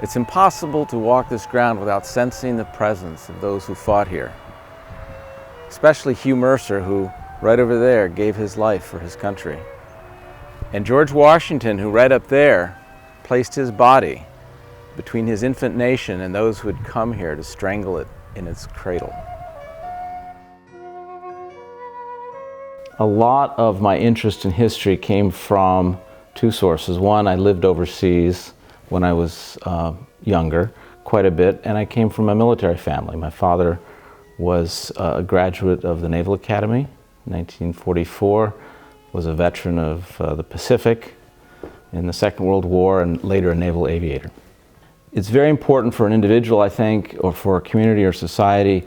It's impossible to walk this ground without sensing the presence of those who fought here. Especially Hugh Mercer, who, right over there, gave his life for his country. And George Washington, who right up there, placed his body between his infant nation and those who had come here to strangle it in its cradle. A lot of my interest in history came from two sources. One, I lived overseas when I was younger, quite a bit, and I came from a military family. My father was a graduate of the Naval Academy in 1944, was a veteran of the Pacific in the Second World War, and later a naval aviator. It's very important for an individual, I think, or for a community or society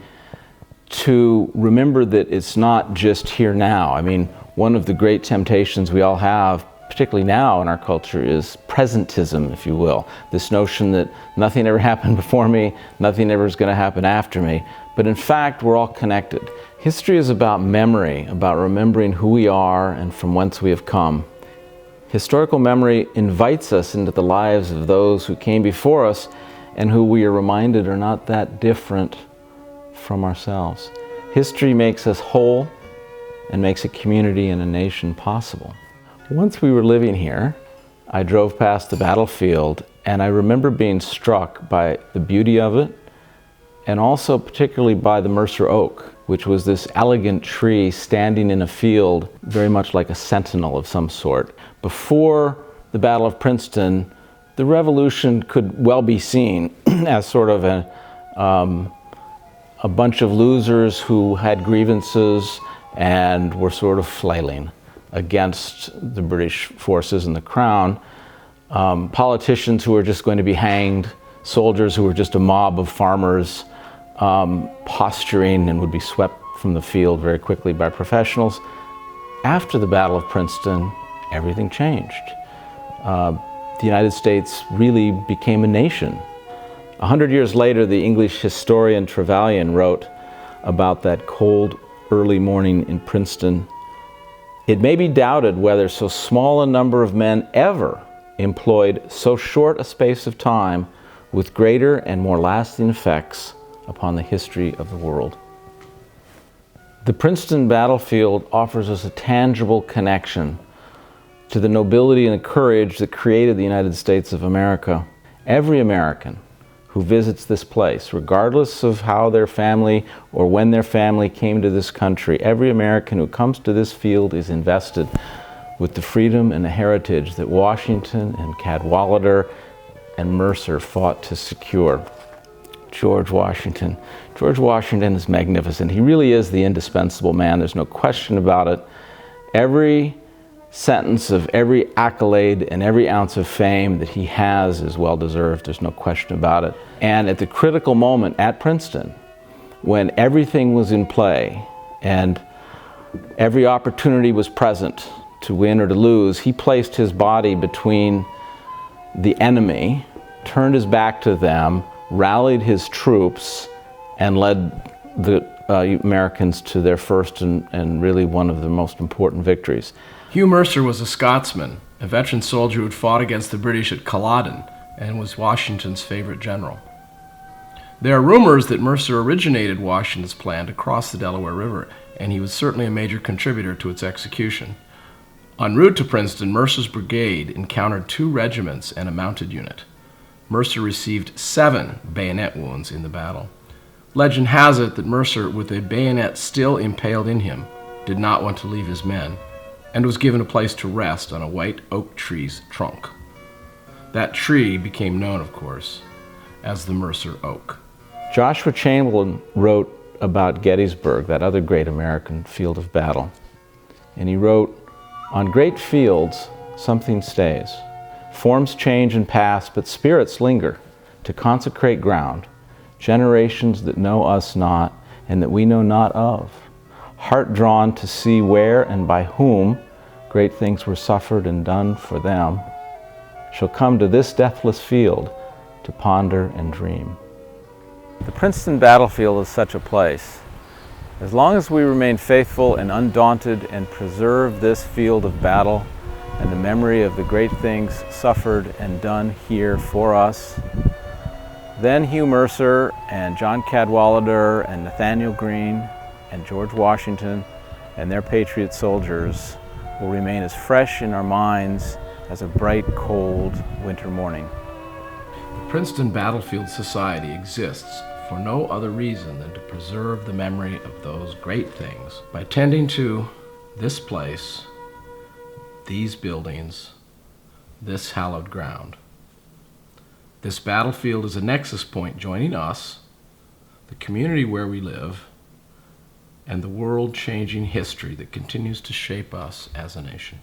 to remember that it's not just here now. I mean, one of the great temptations we all have, particularly now in our culture, is presentism, if you will. This notion that nothing ever happened before me, nothing ever is going to happen after me. But in fact, we're all connected. History is about memory, about remembering who we are and from whence we have come. Historical memory invites us into the lives of those who came before us and who we are reminded are not that different from ourselves. History makes us whole and makes a community and a nation possible. Once we were living here, I drove past the battlefield and I remember being struck by the beauty of it and also particularly by the Mercer oak, which was this elegant tree standing in a field very much like a sentinel of some sort. Before the Battle of Princeton, the Revolution could well be seen as sort of a bunch of losers who had grievances and were sort of flailing against the British forces and the crown. Politicians who were just going to be hanged, soldiers who were just a mob of farmers posturing and would be swept from the field very quickly by professionals. After the Battle of Princeton, everything changed. The United States really became a nation. 100 years later, the English historian Trevelyan wrote about that cold early morning in Princeton. It may be doubted whether so small a number of men ever employed so short a space of time with greater and more lasting effects upon the history of the world. The Princeton battlefield offers us a tangible connection to the nobility and the courage that created the United States of America. Every American who visits this place, regardless of how their family or when their family came to this country, every American who comes to this field is invested with the freedom and the heritage that Washington and Cadwalader and Mercer fought to secure. George Washington. George Washington is magnificent. He really is the indispensable man. There's no question about it. Every sentence of every accolade and every ounce of fame that he has is well deserved. There's no question about it. And at the critical moment at Princeton, when everything was in play and every opportunity was present to win or to lose, he placed his body between the enemy, turned his back to them, rallied his troops, and led the Americans to their first and really one of the most important victories. Hugh Mercer was a Scotsman, a veteran soldier who had fought against the British at Culloden and was Washington's favorite general. There are rumors that Mercer originated Washington's plan to cross the Delaware River, and he was certainly a major contributor to its execution. En route to Princeton, Mercer's brigade encountered 2 regiments and a mounted unit. Mercer received 7 bayonet wounds in the battle. Legend has it that Mercer, with a bayonet still impaled in him, did not want to leave his men, and was given a place to rest on a white oak tree's trunk. That tree became known, of course, as the Mercer Oak. Joshua Chamberlain wrote about Gettysburg, that other great American field of battle. And he wrote, "On great fields, something stays. Forms change and pass, but spirits linger to consecrate ground, generations that know us not and that we know not of. Heart drawn to see where and by whom great things were suffered and done for them, shall come to this deathless field to ponder and dream." The Princeton battlefield is such a place. As long as we remain faithful and undaunted and preserve this field of battle and the memory of the great things suffered and done here for us, Then Hugh Mercer and John Cadwalader and Nathaniel Greene and George Washington and their patriot soldiers will remain as fresh in our minds as a bright, cold winter morning. The Princeton Battlefield Society exists for no other reason than to preserve the memory of those great things by tending to this place, these buildings, this hallowed ground. This battlefield is a nexus point joining us, the community where we live, and the world-changing history that continues to shape us as a nation.